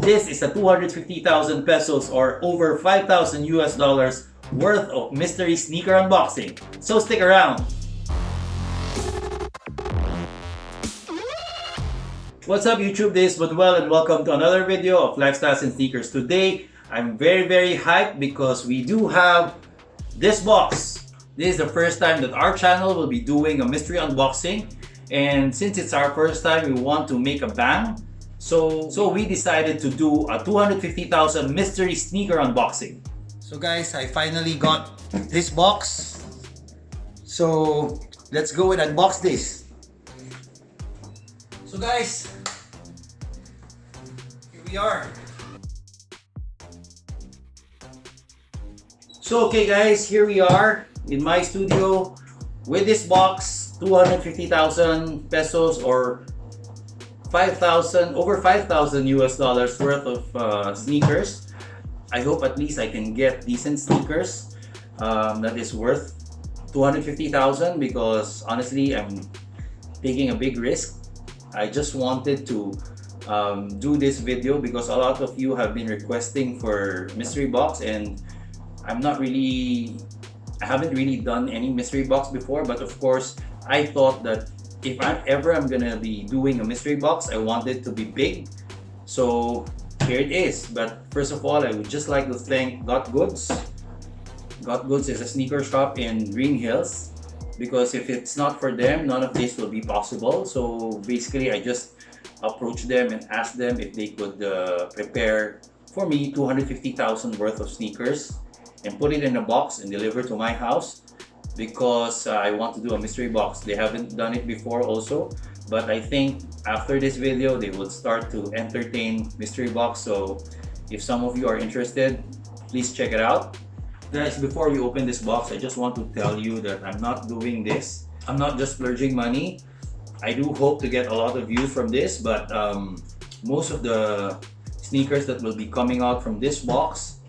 This is a 250,000 pesos or over 5,000 US dollars worth of mystery sneaker unboxing. So stick around. What's up YouTube, this is Manuel and welcome to another video of Lifestyles and Sneakers. Today, I'm very hyped because we do have this box. This is the first time that our channel will be doing a mystery unboxing, and since it's our first time, we want to make a bang. So we decided to do a 250,000 mystery sneaker unboxing. So guys, I finally got this box. So let's go and unbox this. So guys, here we are. So okay guys, here we are in my studio with this box, 250,000 pesos or 5,000, over 5,000 US dollars worth of sneakers. I hope at least I can get decent sneakers that is worth 250,000 because honestly I'm taking a big risk. I just wanted to do this video because a lot of you have been requesting for mystery box, and I haven't really done any mystery box before, but of course I thought that if I'm gonna be doing a mystery box, I want it to be big. So here it is. But first of all, I would just like to thank Got Goods. Got Goods is a sneaker shop in Green Hills, because if it's not for them, none of this will be possible. So basically I just approached them and asked them if they could prepare for me 250,000 worth of sneakers and put it in a box and deliver to my house, because I want to do a mystery box. They haven't done it before also, but I think after this video they will start to entertain mystery box. So if some of you are interested, please check it out. Guys, before we open this box, I just want to tell you that I'm not doing this. I'm not just splurging money. I do hope to get a lot of views from this, but most of the sneakers that will be coming out from this box,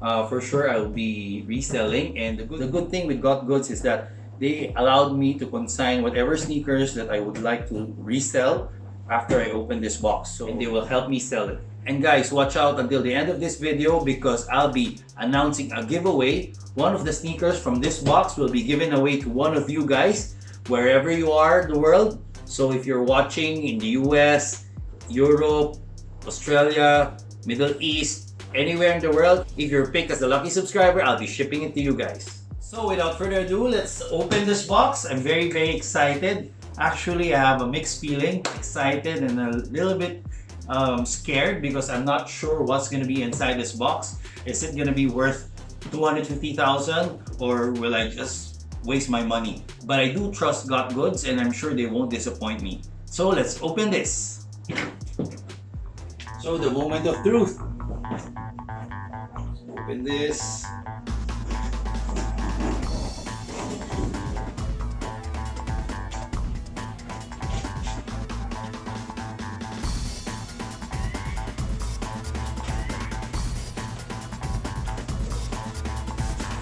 for sure I'll be reselling. And the good thing with Got Goods is that they allowed me to consign whatever sneakers that I would like to resell after I open this box. So they will help me sell it. And guys, watch out until the end of this video because I'll be announcing a giveaway. One of the sneakers from this box will be given away to one of you guys, wherever you are in the world. So if you're watching in the US, Europe, Australia, Middle East, anywhere in the world, if you're picked as the lucky subscriber, I'll be shipping it to you guys. So without further ado, let's open this box. I'm very excited. Actually, I have a mixed feeling, excited and a little bit scared because I'm not sure what's going to be inside this box. Is it going to be worth 250,000 or will I just waste my money? But I do trust Got Goods and I'm sure they won't disappoint me. So let's open this. So the moment of truth. Let's open this.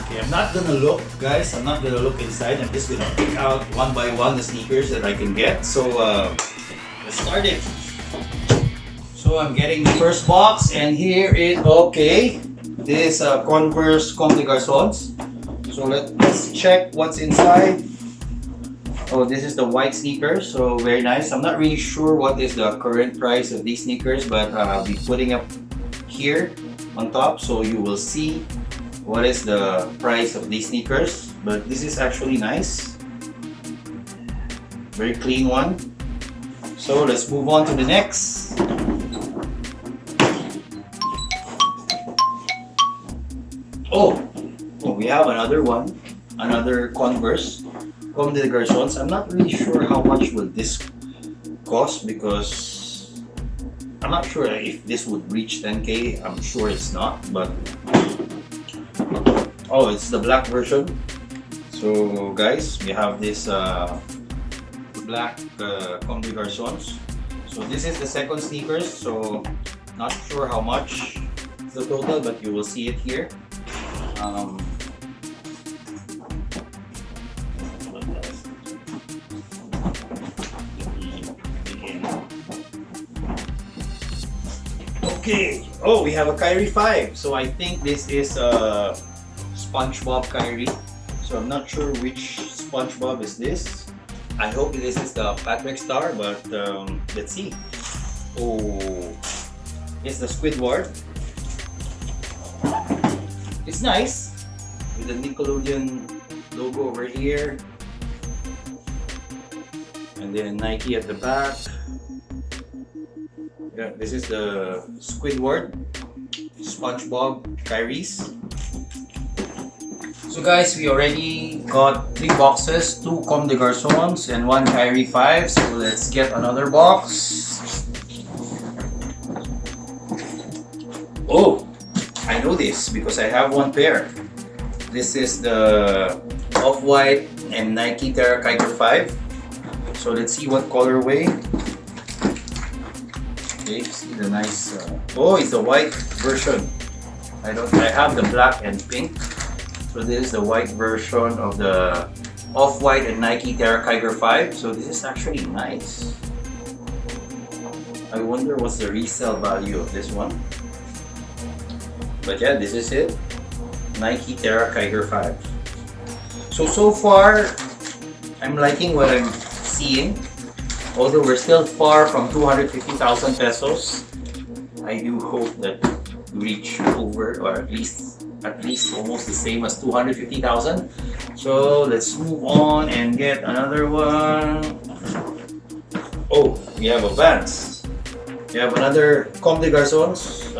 Okay, I'm not gonna look, guys. I'm not gonna look inside. I'm just gonna pick out one by one the sneakers that I can get. So let's start it. So I'm getting the first box, and here is this Converse Comme des Garçons. So let's check what's inside. Oh, this is the white sneakers. So very nice. I'm not really sure what is the current price of these sneakers, but I'll be putting up here on top so you will see what is the price of these sneakers. But this is actually nice, very clean one. So let's move on to the next. We have another one, another Converse Comme des Garçons. I'm not really sure how much will this cost because I'm not sure if this would reach 10K. I'm sure it's not, but it's the black version. So guys, we have this black Comme des Garçons. So this is the second sneakers. So not sure how much is the total, but you will see it here. Okay. Oh, we have a Kyrie 5. So I think this is a SpongeBob Kyrie. So I'm not sure which SpongeBob is this. I hope this is the Patrick Star, but let's see. Oh, it's the Squidward. It's nice with the Nickelodeon logo over here, and then Nike at the back. Yeah, this is the Squidward, SpongeBob Kyrie's. So guys, we already got 3 boxes, 2 Comme des Garçons and 1 Kyrie 5. So let's get another box. Oh, I know this because I have 1 pair. This is the Off-White and Nike Terra Kiker 5. So let's see what colorway. Okay, see the nice. Oh, it's the white version. I have the black and pink. So this is the white version of the Off-White and Nike Terra Kiker 5. So this is actually nice. I wonder what's the resale value of this one. But yeah, this is it. Nike Terra Kiker 5. So far, I'm liking what I'm seeing. Although we're still far from 250,000 pesos, I do hope that we reach over, or at least almost the same as 250,000. So let's move on and get another one. Oh, we have a Vans. We have another Comme des Garçons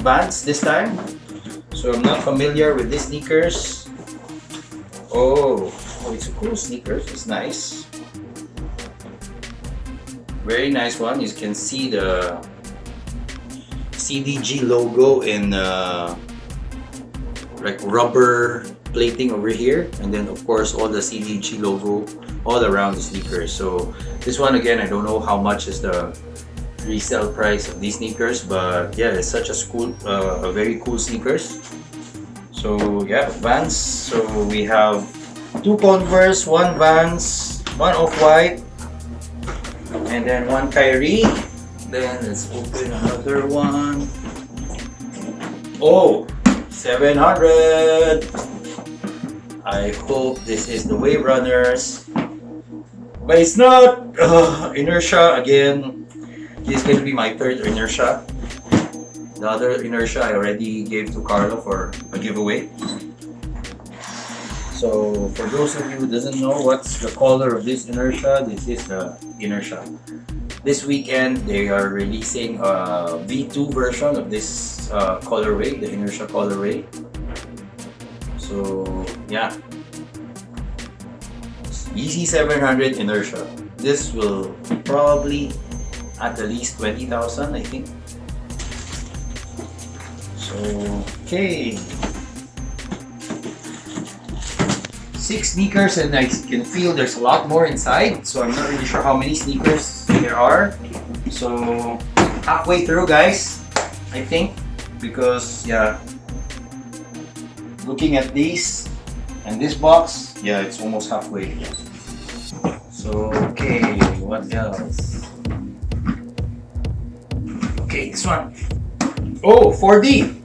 Vans this time. So I'm not familiar with these sneakers. Oh, it's a cool sneakers. It's nice. Very nice one. You can see the CDG logo in like rubber plating over here, and then of course all the CDG logo all around the sneakers. So this one again, I don't know how much is the resale price of these sneakers, but yeah, it's such a very cool sneakers. So yeah, Vans. So we have 2 Converse, 1 Vans, 1 Off-White, and then 1 Kyrie. Then let's open another one. Oh, 700. I hope this is the Wave Runners, but it's not. Inertia again. This is going to be my 3rd Inertia. The other Inertia I already gave to Carlo for a giveaway. So for those of you who doesn't know what's the color of this Inertia, this is the Inertia. This weekend they are releasing a V2 version of this colorway, the Inertia colorway. So yeah, easy 700 Inertia. This will probably at the least 20,000, I think. So okay, 6 sneakers, and I can feel there's a lot more inside. So I'm not really sure how many sneakers there are. So halfway through, guys, I think, because yeah, looking at these and this box, yeah, it's almost halfway. So okay, what else? Okay, this one. Oh, 4D.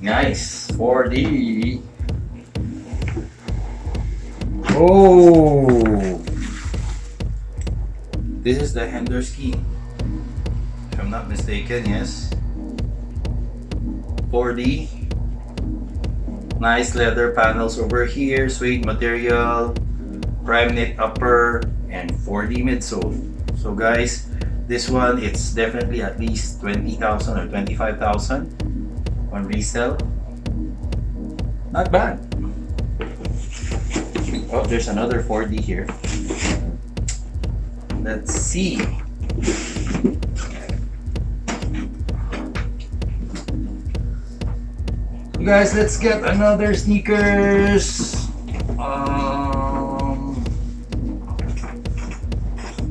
Nice, 4D. Oh, this is the Henderson, if I'm not mistaken. Yes, 4D. Nice leather panels over here, suede material, prime knit upper, and 4D midsole. So guys, this one, it's definitely at least 20,000 or 25,000 on resale. Not bad. Oh, there's another 4D here. Let's see. You guys, let's get another sneakers.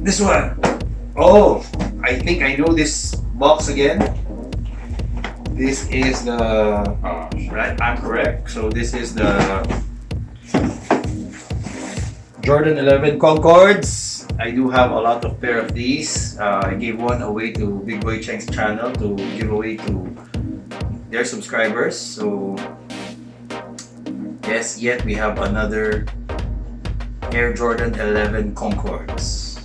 This one. Oh, I think I know this box again. This is the right. I'm correct. So this is the Jordan 11 Concords. I do have a lot of pair of these. I gave one away to Big Boy Cheng's channel to give away to their subscribers. So yes, yet we have another Air Jordan 11 Concords.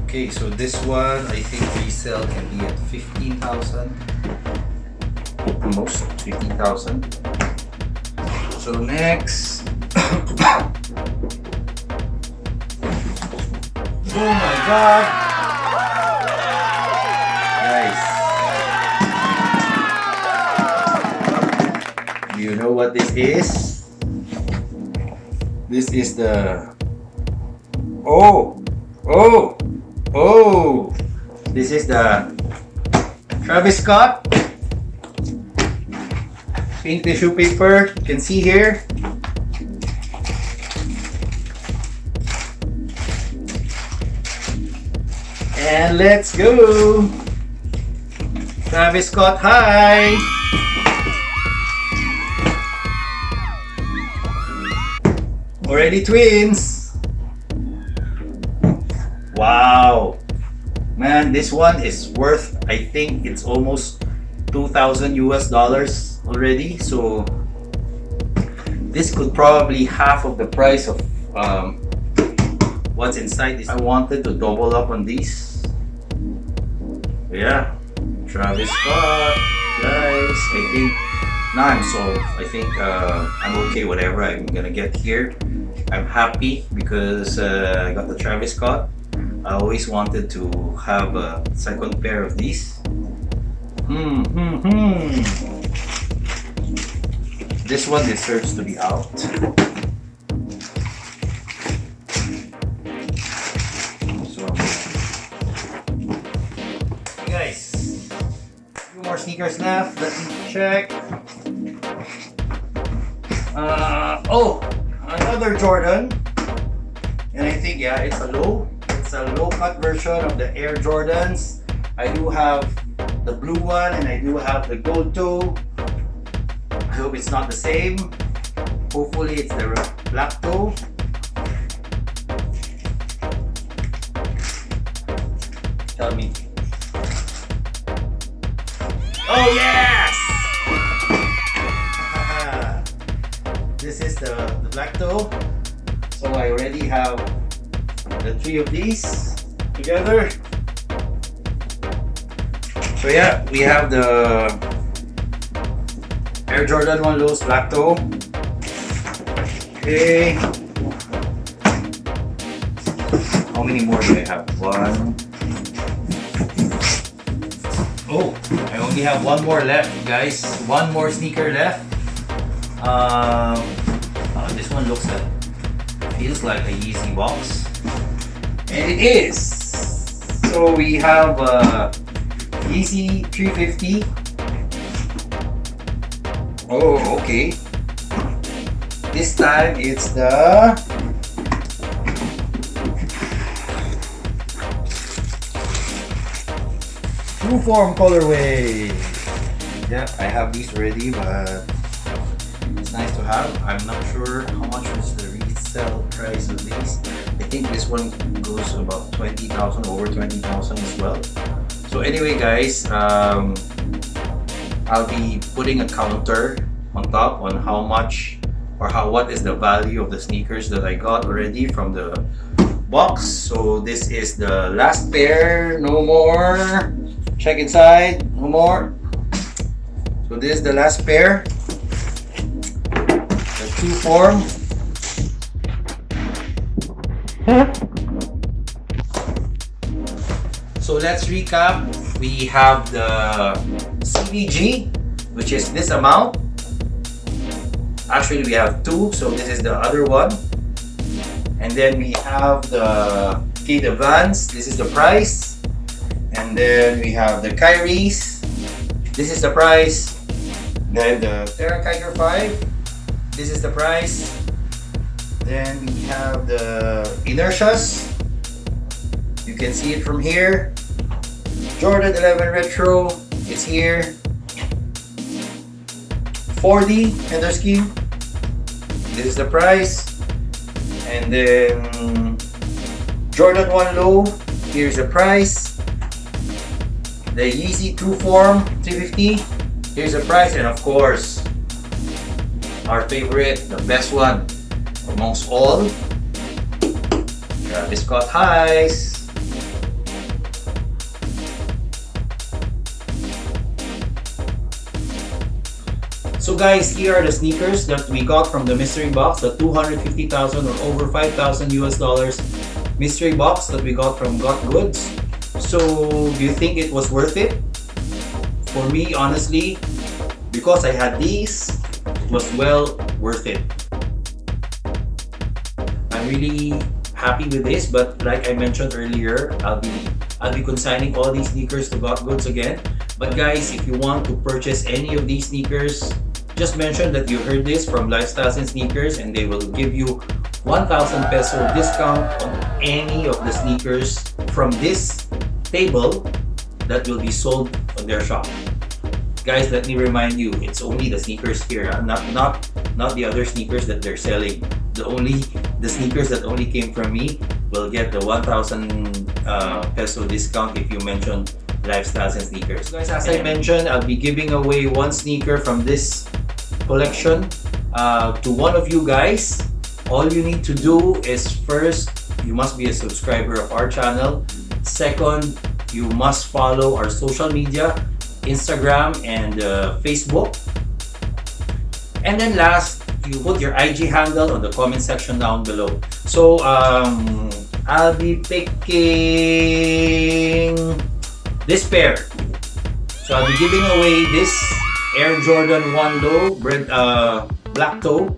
Okay, so this one I think resale can be at 15,000, most 15,000. So next, oh my god, guys, do you know what this is? This is the this is the Travis Scott pink tissue paper. You can see here. And let's go! Travis Scott, hi! Already twins! Wow! Man, this one is worth, I think it's almost 2,000 US dollars already. So this could probably half of the price of what's inside this. I wanted to double up on these. Yeah, Travis Scott, guys. I think now I'm sold. I think I'm okay. Whatever I'm gonna get here, I'm happy because I got the Travis Scott. I always wanted to have a second pair of these. This one deserves to be out. So, guys, a few more sneakers left. Let me check. Oh, another Jordan, and I think yeah, it's a low cut version of the Air Jordans. I do have the blue one and I do have the gold toe. I hope it's not the same. Hopefully it's the black toe. Tell me. Oh yes! This is the black toe. So I already have the three of these together. So yeah, we have the Air Jordan 1 Lows black toe. Okay. How many more do I have? One. Oh, I only have one more left, guys. One more sneaker left. This one looks like, feels like a Yeezy box. And it is. So we have Yeezy 350. Oh, okay. This time it's the True Form colorway. Yeah, I have these already, but it's nice to have. I'm not sure how much is the resale price of these. I think this one goes about 20,000, over 20,000 as well. So anyway, guys, I'll be putting a counter on top on how much or what is the value of the sneakers that I got already from the box. So this is the last pair, no more. Check inside, no more. So this is the last pair, the True Form. So let's recap. We have the CVG, which is this amount. Actually, we have two, so this is the other one. And then we have the Vans. This is the price. And then we have the Kyries. This is the price. Then the Terra Kiger 5. This is the price. Then we have the Inertias. You can see it from here. Jordan 11 Retro, it's here. 4D Ender Scheme. This is the price. And then Jordan 1 Low, here's the price. The Yeezy 2 Form 350, here's the price. And of course, our favorite, the best one amongst all, Travis Scott Highs. So guys, here are the sneakers that we got from the mystery box, the 250,000 or over 5,000 US dollars mystery box that we got from Got Goods. So, do you think it was worth it? For me, honestly, because I had these, it was well worth it. I'm really happy with this, but like I mentioned earlier, I'll be consigning all these sneakers to Got Goods again. But guys, if you want to purchase any of these sneakers, just mention that you heard this from Lifestyles and Sneakers, and they will give you 1,000 peso discount on any of the sneakers from this table that will be sold on their shop. Guys, let me remind you, it's only the sneakers here, not the other sneakers that they're selling. The sneakers that only came from me will get the 1,000 peso discount if you mention Lifestyles and Sneakers. Guys, as I mentioned, I'll be giving away one sneaker from this collection to one of you guys. All you need to do is, first, you must be a subscriber of our channel. Second, you must follow our social media, Instagram and Facebook. And then last, you put your IG handle on the comment section down below. So I'll be picking this pair. So I'll be giving away this Air Jordan 1 Low black toe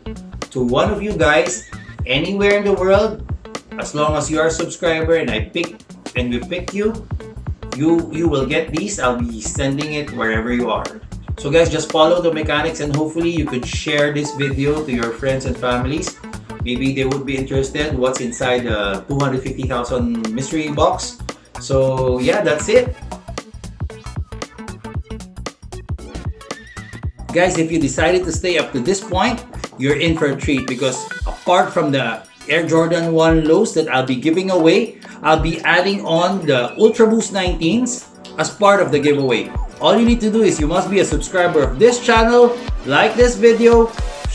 to one of you guys anywhere in the world. As long as you are a subscriber and we pick you, you will get these. I'll be sending it wherever you are. So guys, just follow the mechanics and hopefully you could share this video to your friends and families. Maybe they would be interested what's inside the 250,000 mystery box. So yeah, that's it. Guys, if you decided to stay up to this point, you're in for a treat, because apart from the Air Jordan 1 Lows that I'll be giving away, I'll be adding on the Ultraboost 19s as part of the giveaway. All you need to do is you must be a subscriber of this channel, like this video,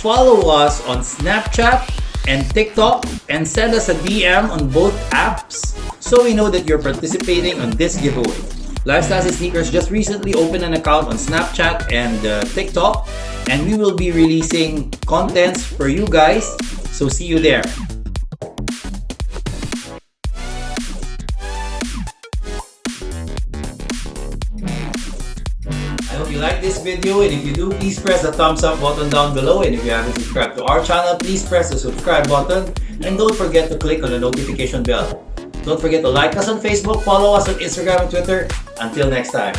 follow us on Snapchat and TikTok, and send us a DM on both apps so we know that you're participating on this giveaway. Lifestyles and Sneakers just recently opened an account on Snapchat and TikTok, and we will be releasing contents for you guys, so see you there. I hope you like this video, and if you do, please press the thumbs up button down below, and if you haven't subscribed to our channel, please press the subscribe button, and don't forget to click on the notification bell. Don't forget to like us on Facebook, follow us on Instagram and Twitter. Until next time.